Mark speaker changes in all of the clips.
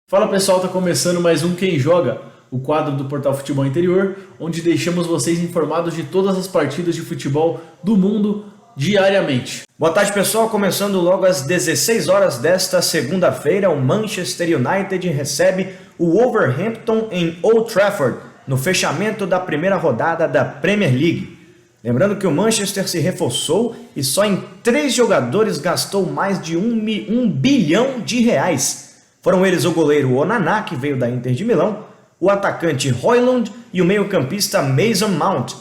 Speaker 1: Fala pessoal, tá começando mais um Quem Joga, o quadro do Portal Futebol Interior, onde deixamos vocês informados de todas as partidas de futebol do mundo diariamente.
Speaker 2: Boa tarde pessoal, começando logo às 16 horas desta segunda-feira, o Manchester United recebe o Wolverhampton em Old Trafford, no fechamento da primeira rodada da Premier League. Lembrando que o Manchester se reforçou e só em 3 jogadores gastou mais de um bilhão de reais. Foram eles o goleiro Onana, que veio da Inter de Milão, o atacante Højlund e o meio-campista Mason Mount.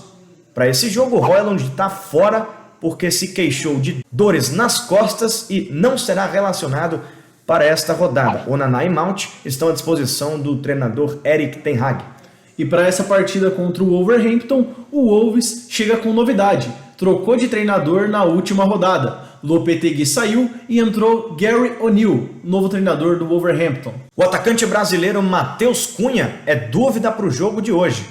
Speaker 2: Para esse jogo, o Højlund está fora porque se queixou de dores nas costas e não será relacionado para esta rodada. Onana e Mount estão à disposição do treinador Erik ten Hag.
Speaker 1: E para essa partida contra o Wolverhampton, o Wolves chega com novidade. Trocou de treinador na última rodada. Lopetegui saiu e entrou Gary O'Neill, novo treinador do Wolverhampton.
Speaker 2: O atacante brasileiro Matheus Cunha é dúvida para o jogo de hoje.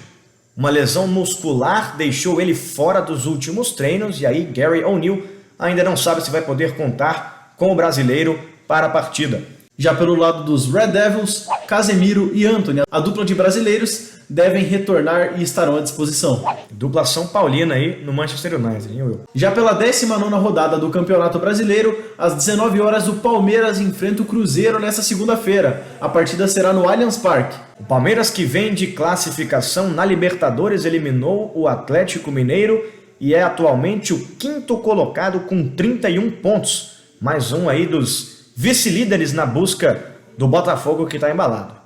Speaker 2: Uma lesão muscular deixou ele fora dos últimos treinos e aí Gary O'Neill ainda não sabe se vai poder contar com o brasileiro para a partida.
Speaker 1: Já pelo lado dos Red Devils, Casemiro e Antony, a dupla de brasileiros, devem retornar e estarão à disposição.
Speaker 2: Dupla São Paulina aí no Manchester United, hein, Will?
Speaker 1: Já pela 19ª rodada do Campeonato Brasileiro, às 19 horas o Palmeiras enfrenta o Cruzeiro nesta segunda-feira. A partida será no Allianz Parque.
Speaker 2: O Palmeiras, que vem de classificação na Libertadores, eliminou o Atlético Mineiro e é atualmente o 5º colocado com 31 pontos. Mais um aí dos vice-líderes na busca do Botafogo, que está embalado.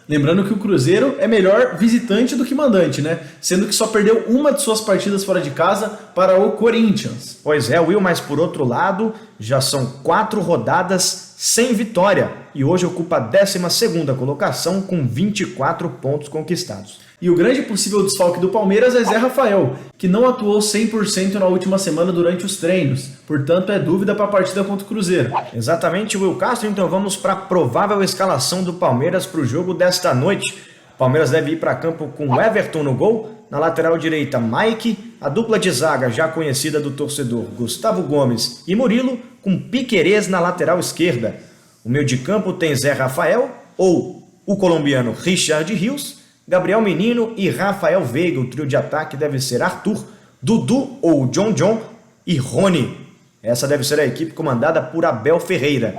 Speaker 1: Lembrando que o Cruzeiro é melhor visitante do que mandante, né? Sendo que só perdeu uma de suas partidas fora de casa para o Corinthians.
Speaker 2: Pois é, Will, mas por outro lado, já são 4 rodadas sem vitória e hoje ocupa a 12ª colocação com 24 pontos conquistados.
Speaker 1: E o grande possível desfalque do Palmeiras é Zé Rafael, que não atuou 100% na última semana durante os treinos, portanto é dúvida para a partida contra o Cruzeiro.
Speaker 2: Exatamente, Will Castro, então vamos para a provável escalação do Palmeiras para o jogo desta noite. O Palmeiras deve ir para campo com Everton no gol, na lateral direita Mike, a dupla de zaga já conhecida do torcedor Gustavo Gomes e Murilo, com Piquerez na lateral esquerda. O meio de campo tem Zé Rafael ou o colombiano Richard Rios, Gabriel Menino e Rafael Veiga. O trio de ataque deve ser Arthur, Dudu ou John e Rony. Essa deve ser a equipe comandada por Abel Ferreira.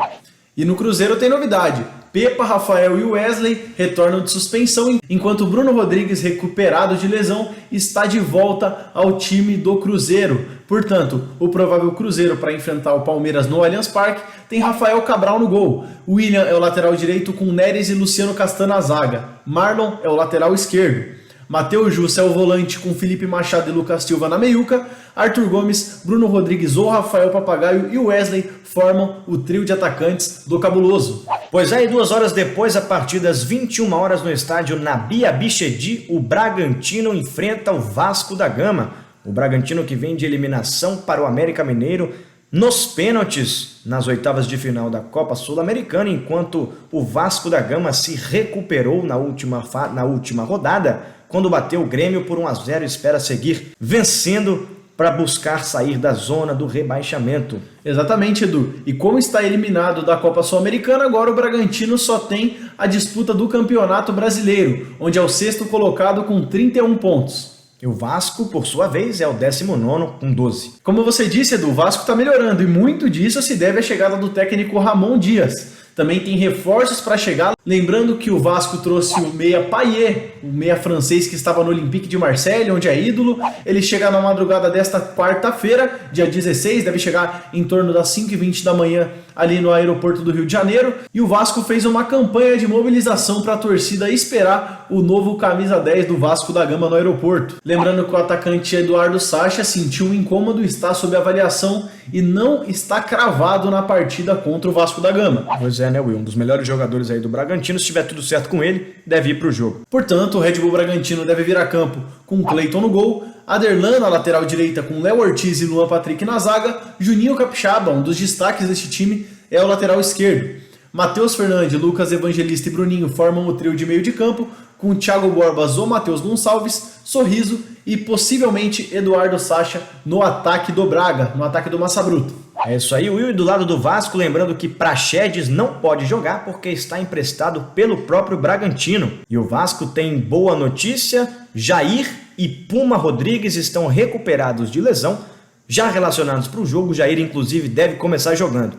Speaker 1: E no Cruzeiro tem novidade. Pepa, Rafael e Wesley retornam de suspensão, enquanto Bruno Rodrigues, recuperado de lesão, está de volta ao time do Cruzeiro. Portanto, o provável Cruzeiro para enfrentar o Palmeiras no Allianz Parque tem Rafael Cabral no gol. William é o lateral direito com Neres e Luciano Castan na zaga. Marlon é o lateral esquerdo. Matheus Jussa é o volante com Felipe Machado e Lucas Silva na meiuca. Arthur Gomes, Bruno Rodrigues ou Rafael Papagaio e Wesley formam o trio de atacantes do Cabuloso.
Speaker 2: Pois é, e 2 horas depois, a partir das 21 horas no estádio Nabi Abichedi, o Bragantino enfrenta o Vasco da Gama. O Bragantino, que vem de eliminação para o América Mineiro nos pênaltis nas oitavas de final da Copa Sul-Americana, enquanto o Vasco da Gama se recuperou na última rodada, quando bateu o Grêmio por 1-0 e espera seguir vencendo para buscar sair da zona do rebaixamento.
Speaker 1: Exatamente, Edu. E como está eliminado da Copa Sul-Americana, agora o Bragantino só tem a disputa do Campeonato Brasileiro, onde é o 6º colocado com 31 pontos.
Speaker 2: E o Vasco, por sua vez, é o 19º com 12.
Speaker 1: Como você disse, Edu, o Vasco está melhorando e muito disso se deve à chegada do técnico Ramon Dias. Também tem reforços para chegar. Lembrando que o Vasco trouxe o meia Payet, o meia francês que estava no Olympique de Marseille, onde é ídolo. Ele chega na madrugada desta quarta-feira, dia 16, deve chegar em torno das 5h20 da manhã ali no aeroporto do Rio de Janeiro. E o Vasco fez uma campanha de mobilização para a torcida esperar o novo camisa 10 do Vasco da Gama no aeroporto. Lembrando que o atacante Eduardo Sacha sentiu um incômodo, está sob avaliação e não está cravado na partida contra o Vasco da Gama.
Speaker 2: Pois é, né, Will? Um dos melhores jogadores aí do Bragantino. Se tiver tudo certo com ele, deve ir para o jogo.
Speaker 1: Portanto, o Red Bull Bragantino deve vir a campo com Cleiton no gol, Aderlan na lateral direita com Léo Ortiz e Luan Patrick na zaga, Juninho Capixaba, um dos destaques deste time, é o lateral esquerdo. Matheus Fernandes, Lucas Evangelista e Bruninho formam o trio de meio de campo, com Thiago Borbas ou Matheus Gonçalves, Sorriso e possivelmente Eduardo Sacha no ataque do Braga, no ataque do Massa Bruta.
Speaker 2: É isso aí, Will. E do lado do Vasco, lembrando que Praxedes não pode jogar porque está emprestado pelo próprio Bragantino. E o Vasco tem boa notícia: Jair e Puma Rodrigues estão recuperados de lesão, já relacionados para o jogo. Jair, inclusive, deve começar jogando.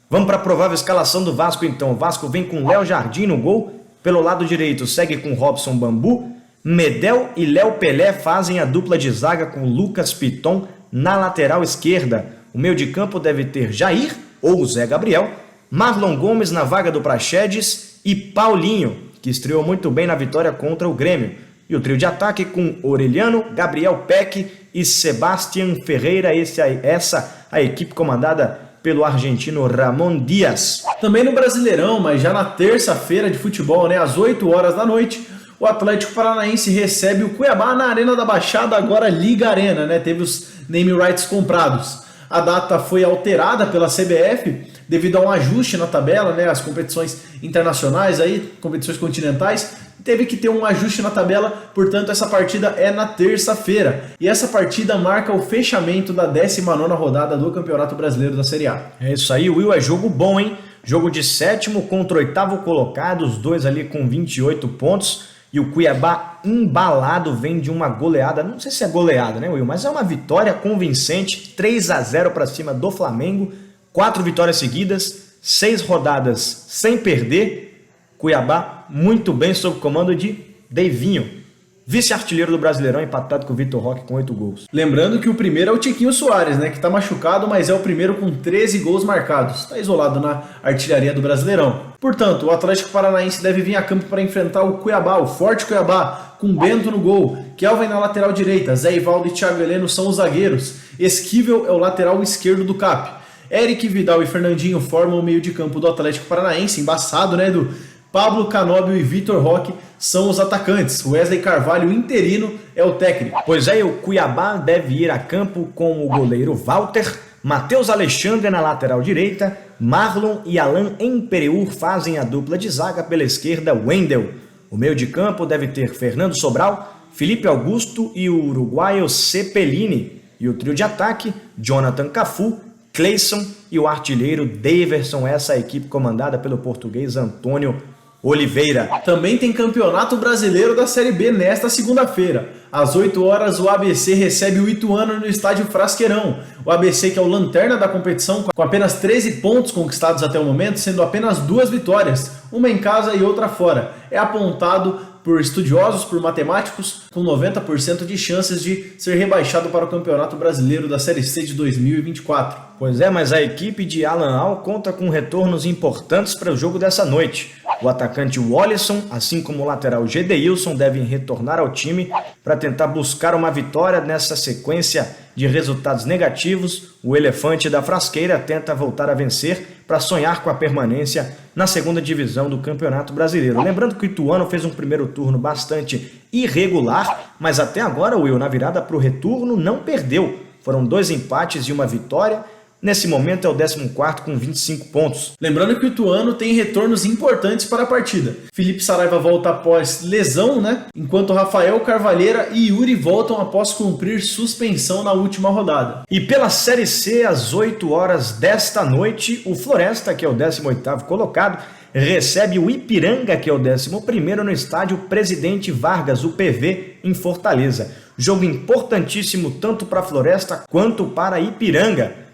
Speaker 2: Vamos para a provável escalação do Vasco, então. O Vasco vem com Léo Jardim no gol. Pelo lado direito, segue com Robson Bambu. Medel e Léo Pelé fazem a dupla de zaga com Lucas Piton na lateral esquerda. O meio de campo deve ter Jair ou Zé Gabriel, Marlon Gomes na vaga do Praxedes e Paulinho, que estreou muito bem na vitória contra o Grêmio. E o trio de ataque com Orelhano, Gabriel Peck e Sebastián Ferreira. Essa a equipe comandada pelo argentino Ramon Dias.
Speaker 1: Também no Brasileirão, mas já na terça-feira de futebol, né, às 8 horas da noite, o Atlético Paranaense recebe o Cuiabá na Arena da Baixada, agora Liga Arena, né? Teve os name rights comprados. A data foi alterada pela CBF devido a um ajuste na tabela, né? As competições internacionais aí, competições continentais, teve que ter um ajuste na tabela, portanto essa partida é na terça-feira. E essa partida marca o fechamento da 19ª rodada do Campeonato Brasileiro da Série A.
Speaker 2: É isso aí, Will, é jogo bom, hein? Jogo de 7º contra o 8º colocado, os dois ali com 28 pontos. E o Cuiabá embalado vem de uma goleada, não sei se é goleada, né, Will? Mas é uma vitória convincente, 3-0 para cima do Flamengo, 4 vitórias seguidas, 6 rodadas sem perder. Cuiabá muito bem sob o comando de Deivinho, vice-artilheiro do Brasileirão, empatado com o Vitor Roque com 8 gols.
Speaker 1: Lembrando que o primeiro é o Tiquinho Soares, né, que está machucado, mas é o primeiro com 13 gols marcados. Está isolado na artilharia do Brasileirão. Portanto, o Atlético Paranaense deve vir a campo para enfrentar o Cuiabá, o forte Cuiabá, com Bento no gol, Kelvin na lateral direita, Zé Ivaldo e Thiago Heleno são os zagueiros, Esquivel é o lateral esquerdo do CAP. Eric Vidal e Fernandinho formam o meio de campo do Atlético Paranaense, embaçado, né, Edu? Pablo Canóbio e Vitor Roque são os atacantes. Wesley Carvalho, interino, é o técnico.
Speaker 2: Pois é, o Cuiabá deve ir a campo com o goleiro Walter, Matheus Alexandre na lateral direita, Marlon e Alain Emperiur fazem a dupla de zaga, pela esquerda Wendel. O meio de campo deve ter Fernando Sobral, Felipe Augusto e o uruguaio Cepelini. E o trio de ataque, Jonathan Cafu, Cleison e o artilheiro Daverson, essa equipe comandada pelo português Antônio Oliveira.
Speaker 1: Também tem Campeonato Brasileiro da Série B nesta segunda-feira. Às 8 horas, o ABC recebe o Ituano no estádio Frasqueirão. O ABC, que é o lanterna da competição, com apenas 13 pontos conquistados até o momento, sendo apenas 2 vitórias, uma em casa e outra fora. É apontado por estudiosos, por matemáticos, com 90% de chances de ser rebaixado para o Campeonato Brasileiro da Série C de 2024.
Speaker 2: Pois é, mas a equipe de Alan Al conta com retornos importantes para o jogo dessa noite. O atacante Wallison, assim como o lateral Gedeilson, devem retornar ao time para tentar buscar uma vitória nessa sequência de resultados negativos. O elefante da Frasqueira tenta voltar a vencer para sonhar com a permanência na segunda divisão do Campeonato Brasileiro. Lembrando que o Ituano fez um primeiro turno bastante irregular, mas até agora, Will, na virada para o retorno, não perdeu. Foram 2 empates e uma vitória. Nesse momento é o 14º com 25 pontos.
Speaker 1: Lembrando que o Ituano tem retornos importantes para a partida. Felipe Saraiva volta após lesão, né? Enquanto Rafael Carvalheira e Yuri voltam após cumprir suspensão na última rodada.
Speaker 2: E pela Série C, às 8 horas desta noite, o Floresta, que é o 18º colocado, recebe o Ipiranga, que é o 11º, no estádio Presidente Vargas, o PV, em Fortaleza. Jogo importantíssimo tanto para a Floresta quanto para a Ipiranga,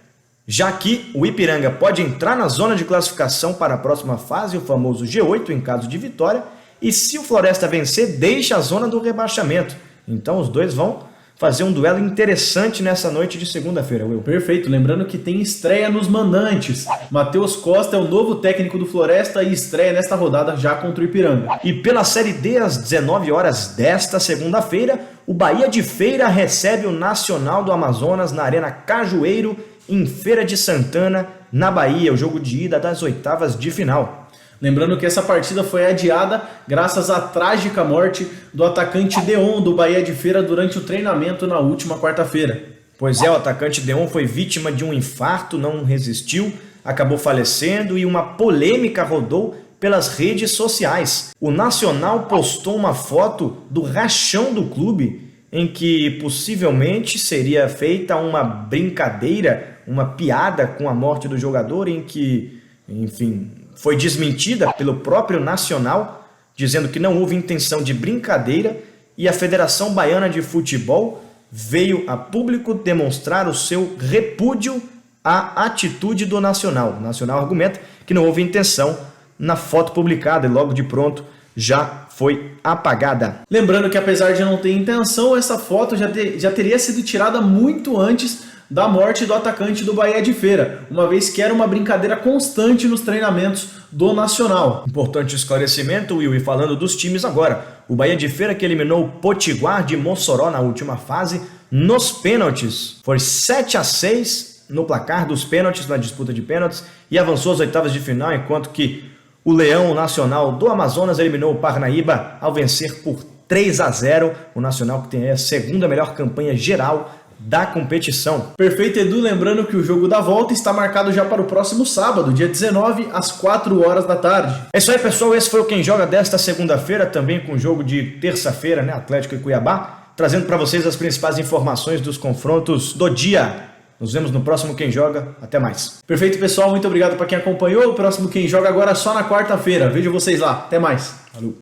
Speaker 2: já que o Ipiranga pode entrar na zona de classificação para a próxima fase, o famoso G8, em caso de vitória, e se o Floresta vencer, deixa a zona do rebaixamento. Então os dois vão fazer um duelo interessante nessa noite de segunda-feira, Will.
Speaker 1: Perfeito, lembrando que tem estreia nos mandantes. Matheus Costa é o novo técnico do Floresta e estreia nesta rodada já contra o Ipiranga.
Speaker 2: E pela Série D, às 19 horas desta segunda-feira, o Bahia de Feira recebe o Nacional do Amazonas na Arena Cajueiro, em Feira de Santana, na Bahia, o jogo de ida das oitavas de final.
Speaker 1: Lembrando que essa partida foi adiada graças à trágica morte do atacante Deon do Bahia de Feira durante o treinamento na última quarta-feira.
Speaker 2: Pois é, o atacante Deon foi vítima de um infarto, não resistiu, acabou falecendo e uma polêmica rodou pelas redes sociais. O Nacional postou uma foto do rachão do clube em que possivelmente seria feita uma brincadeira uma piada com a morte do jogador em que, enfim, foi desmentida pelo próprio Nacional, dizendo que não houve intenção de brincadeira, e a Federação Baiana de Futebol veio a público demonstrar o seu repúdio à atitude do Nacional. O Nacional argumenta que não houve intenção na foto publicada e logo de pronto já foi apagada.
Speaker 1: Lembrando que apesar de não ter intenção, essa foto já teria sido tirada muito antes da morte do atacante do Bahia de Feira, uma vez que era uma brincadeira constante nos treinamentos do Nacional.
Speaker 2: Importante esclarecimento, Will, e falando dos times agora. O Bahia de Feira que eliminou o Potiguar de Mossoró na última fase, nos pênaltis. Foi 7-6 no placar dos pênaltis, na disputa de pênaltis, e avançou às oitavas de final, enquanto que o Leão Nacional do Amazonas eliminou o Parnaíba ao vencer por 3-0. O Nacional que tem a segunda melhor campanha geral da competição.
Speaker 1: Perfeito, Edu. Lembrando que o jogo da volta está marcado já para o próximo sábado, dia 19, às 4 horas da tarde.
Speaker 2: É isso aí, pessoal. Esse foi o Quem Joga desta segunda-feira, também com o jogo de terça-feira, né? Atlético e Cuiabá, trazendo para vocês as principais informações dos confrontos do dia. Nos vemos no próximo Quem Joga. Até mais.
Speaker 1: Perfeito, pessoal. Muito obrigado para quem acompanhou. O próximo Quem Joga agora é só na quarta-feira. Vejo vocês lá. Até mais.
Speaker 2: Falou.